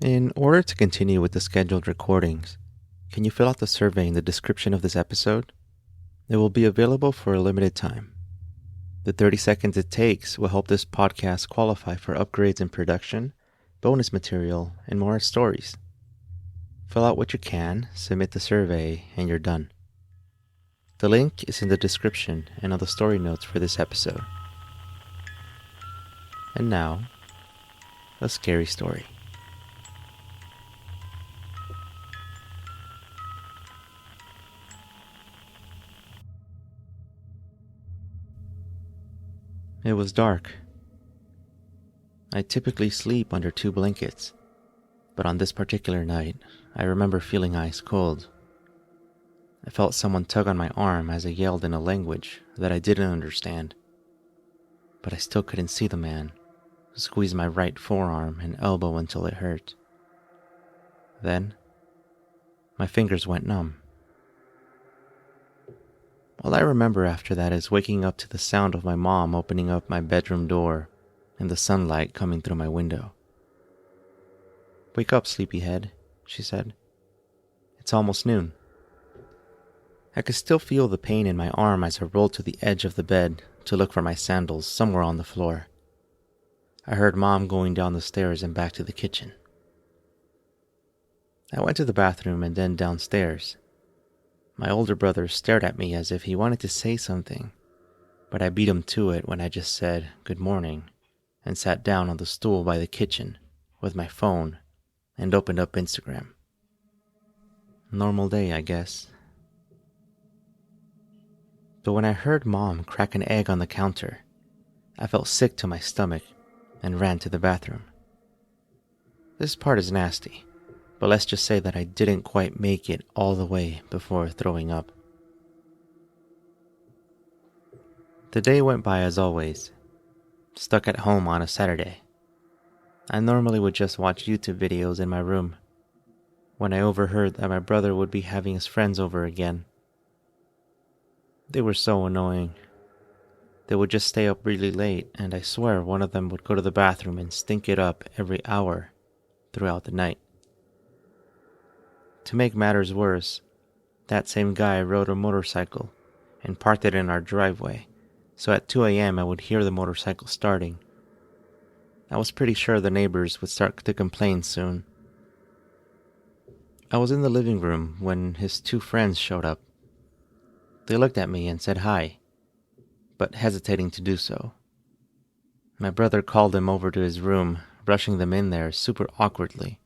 In order to continue with the scheduled recordings, can you fill out the survey in the description of this episode? It will be available for a limited time. The 30 seconds it takes will help this podcast qualify for upgrades in production, bonus material, and more stories. Fill out what you can, submit the survey, and you're done. The link is in the description and on the story notes for this episode. And now, a scary story. It was dark. I typically sleep under 2 blankets, but on this particular night, I remember feeling ice cold. I felt someone tug on my arm as I yelled in a language that I didn't understand, but I still couldn't see the man who squeezed my right forearm and elbow until it hurt. Then, my fingers went numb. All I remember after that is waking up to the sound of my mom opening up my bedroom door and the sunlight coming through my window. "Wake up, sleepyhead," she said. "It's almost noon." I could still feel the pain in my arm as I rolled to the edge of the bed to look for my sandals somewhere on the floor. I heard Mom going down the stairs and back to the kitchen. I went to the bathroom and then downstairs. My older brother stared at me as if he wanted to say something, but I beat him to it when I just said good morning and sat down on the stool by the kitchen with my phone and opened up Instagram. Normal day, I guess. But when I heard Mom crack an egg on the counter, I felt sick to my stomach and ran to the bathroom. This part is nasty, but let's just say that I didn't quite make it all the way before throwing up. The day went by as always, stuck at home on a Saturday. I normally would just watch YouTube videos in my room, when I overheard that my brother would be having his friends over again. They were so annoying. They would just stay up really late, and I swear one of them would go to the bathroom and stink it up every hour throughout the night. To make matters worse, that same guy rode a motorcycle and parked it in our driveway, so at 2 a.m. I would hear the motorcycle starting. I was pretty sure the neighbors would start to complain soon. I was in the living room when his 2 friends showed up. They looked at me and said hi, but hesitating to do so. My brother called them over to his room, rushing them in there super awkwardly.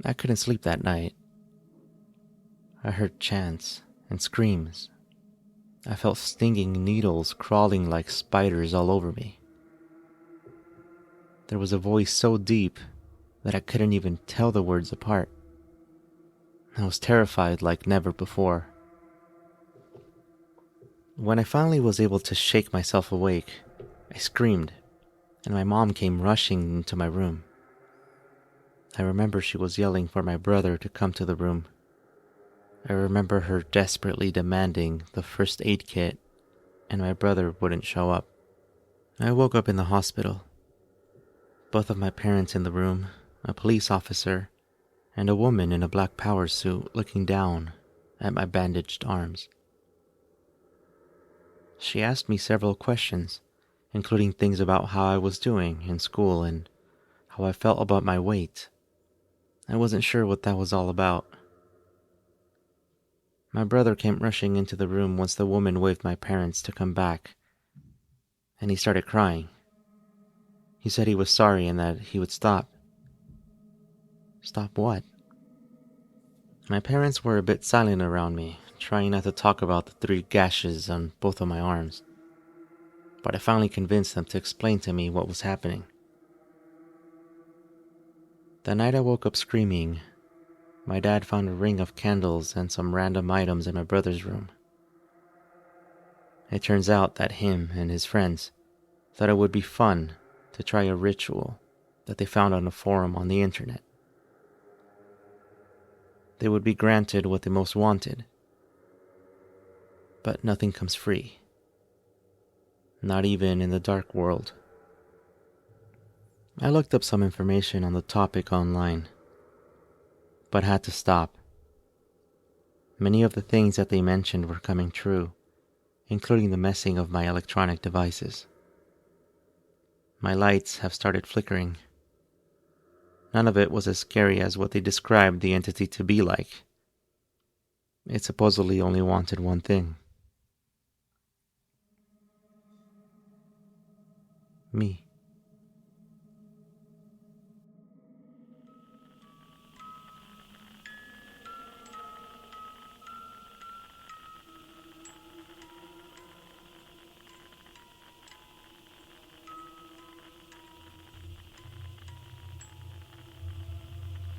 I couldn't sleep that night. I heard chants and screams. I felt stinging needles crawling like spiders all over me. There was a voice so deep that I couldn't even tell the words apart. I was terrified like never before. When I finally was able to shake myself awake, I screamed, and my mom came rushing into my room. I remember she was yelling for my brother to come to the room. I remember her desperately demanding the first aid kit, and my brother wouldn't show up. I woke up in the hospital. Both of my parents in the room, a police officer, and a woman in a black power suit looking down at my bandaged arms. She asked me several questions, including things about how I was doing in school and how I felt about my weight. I wasn't sure what that was all about. My brother came rushing into the room once the woman waved my parents to come back, and he started crying. He said he was sorry and that he would stop. Stop what? My parents were a bit silent around me, trying not to talk about the 3 gashes on both of my arms, but I finally convinced them to explain to me what was happening. The night I woke up screaming, my dad found a ring of candles and some random items in my brother's room. It turns out that him and his friends thought it would be fun to try a ritual that they found on a forum on the internet. They would be granted what they most wanted, but nothing comes free. Not even in the dark world. I looked up some information on the topic online, but had to stop. Many of the things that they mentioned were coming true, including the messing of my electronic devices. My lights have started flickering. None of it was as scary as what they described the entity to be like. It supposedly only wanted one thing. Me.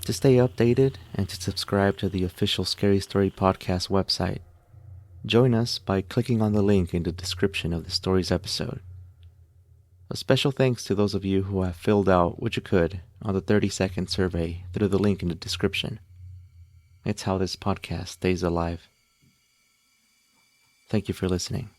To stay updated and to subscribe to the official Scary Story Podcast website, join us by clicking on the link in the description of the story's episode. A special thanks to those of you who have filled out what you could on the 30-second survey through the link in the description. It's how this podcast stays alive. Thank you for listening.